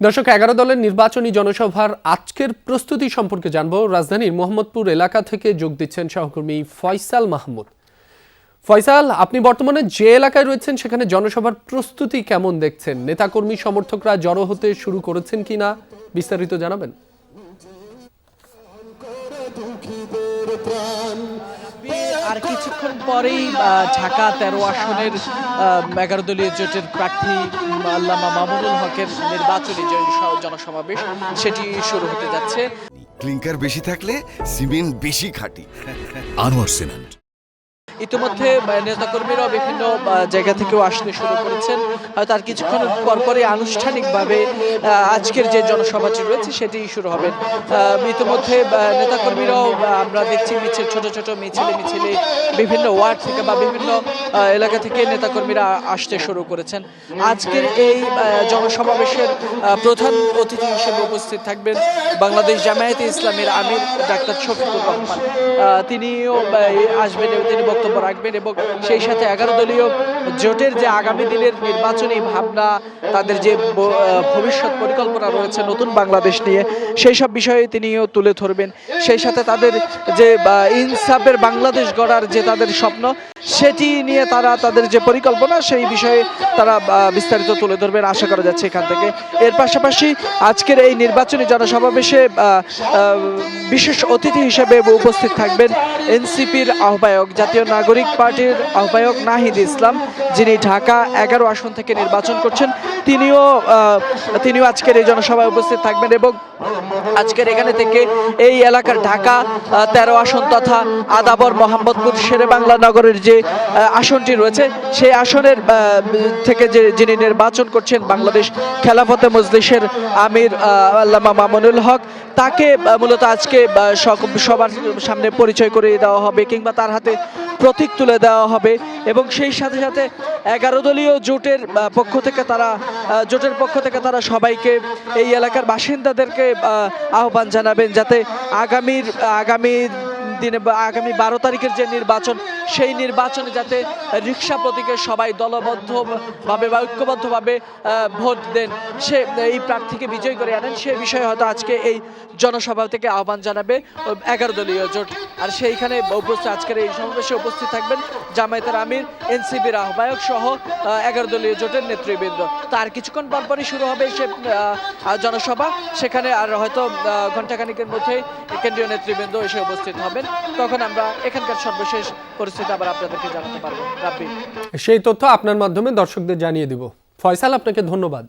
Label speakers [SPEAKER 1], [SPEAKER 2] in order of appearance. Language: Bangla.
[SPEAKER 1] দর্শক ১১ দলের নির্বাচনী জনসভার আজকের প্রস্তুতি সম্পর্কে জানবো। রাজধানীর মোহাম্মদপুর এলাকা থেকে যোগ দিচ্ছেন সহকর্মী ফয়সাল মাহমুদ। ফয়সাল, আপনি বর্তমানে যে এলাকায় রয়েছেন সেখানে জনসভার প্রস্তুতি কেমন দেখছেন? নেতাকর্মী সমর্থকরা জড়ো হতে শুরু করেছেন কিনা বিস্তারিত জানাবেন।
[SPEAKER 2] আর কিছুক্ষণ পরেই ঢাকা ১৩ আসনের ১১ দলীয় জোটের প্রার্থী আল্লামা মামুনুল হকের নির্বাচনী জনসমাবেশ সেটি শুরু হতে যাচ্ছে।
[SPEAKER 3] ক্লিংকার বেশি থাকলে সিমেন্ট বেশি খাঁটি।
[SPEAKER 4] আনোয়ার সিমেন্ট।
[SPEAKER 2] ইতিমধ্যে নেতাকর্মীরা বিভিন্ন জায়গা থেকেও আসতে শুরু করেছেন। হয়তো আর কিছুক্ষণ পরপরই আনুষ্ঠানিকভাবে আজকের যে জনসভাটি রয়েছে সেটি শুরু হবে। ইতিমধ্যে নেতাকর্মীরাও আমরা দেখছি ছোট ছোট মিছিলে বিভিন্ন ওয়ার্ড থেকে বা বিভিন্ন এলাকা থেকে নেতাকর্মীরা আসতে শুরু করেছেন। আজকের এই জনসমাবেশের প্রধান অতিথি হিসেবে উপস্থিত থাকবেন বাংলাদেশ জামায়াতে ইসলামের আমির ডাক্তার শফিকুর রহমান। তিনিও আসবেন, তিনি বক্তব্য রাখবেন এবং সেই সাথে ১১ দলীয় জোটের যে আগামী দিনের নির্বাচনী ভাবনা, তাদের যে ভবিষ্যৎ পরিকল্পনা রয়েছে নতুন বাংলাদেশ নিয়ে, সেই সব বিষয়ে তিনিও তুলে ধরবেন। সেই সাথে তাদের যে ইনসাফের বাংলাদেশ গড়ার যে তাদের স্বপ্ন, সেটি নিয়ে তাদের যে পরিকল্পনা সেই বিষয়ে তারা বিস্তারিত তুলে ধরবেন আশা করা যাচ্ছে এখান থেকে। এর পাশাপাশি আজকের এই নির্বাচনী জনসমাবেশে বিশেষ অতিথি হিসেবে উপস্থিত থাকবেন এনসিপির আহ্বায়ক, জাতীয় নাগরিক পার্টির আহ্বায়ক নাহিদ ইসলাম, যিনি ঢাকা ১১ আসন থেকে নির্বাচন করছেন। তিনিও আজকের এই জনসভায় উপস্থিত থাকবেন এবং আজকের এখানে থেকে এই এলাকার ঢাকা ১৩ আসন তথা আদাবর মোহাম্মদপুর শেরেবাংলা নগরের যে আসনটি রয়েছে সেই আসনের থেকে যিনি নির্বাচন করছেন বাংলাদেশ খেলাফতে মজলিসের আমির আল্লামা মামুনুল হক, তাকে মূলত আজকে সবার সামনে পরিচয় করে দেওয়া হবে কিংবা তার হাতে প্রতীক তুলে দেওয়া হবে। এবং সেই সাথে সাথে ১১ দলীয় জোটের পক্ষ থেকে তারা সবাইকে, এই এলাকার বাসিন্দাদেরকে আহ্বান জানাবেন যাতে আগামী দিনে আগামী ১২ তারিখের যে নির্বাচন, সেই নির্বাচনে যাতে রিকশা প্রতীকে সবাই দলবদ্ধভাবে বা ঐক্যবদ্ধভাবে ভোট দেন, সে এই প্রার্থীকে বিজয় করে আনেন, সে বিষয়ে হয়তো আজকে এই জনসভা থেকে আহ্বান জানাবে ১১ দলীয় জোট। আর সেইখানে আজকের এই সমাবেশে উপস্থিত থাকবেন জামায়াতের আমির, এনসিপির আহ্বায়ক সহ ১১ দলীয় জোটের নেতৃবৃন্দ। তার কিছুক্ষণ পরপরই শুরু হবে সে জনসভা। সেখানে আর হয়তো ঘণ্টাখানিকের মধ্যে কেন্দ্রীয় নেতৃবৃন্দ এসে উপস্থিত হবেন। তখন আমরা এখানকার সর্বশেষ পরিস্থিতি আবার আপনাদেরকে জানাতে পারবো। রাব্বি,
[SPEAKER 1] সেই তথ্য আপনার মাধ্যমে দর্শকদের জানিয়ে দিব। ফয়সাল, আপনাকে ধন্যবাদ।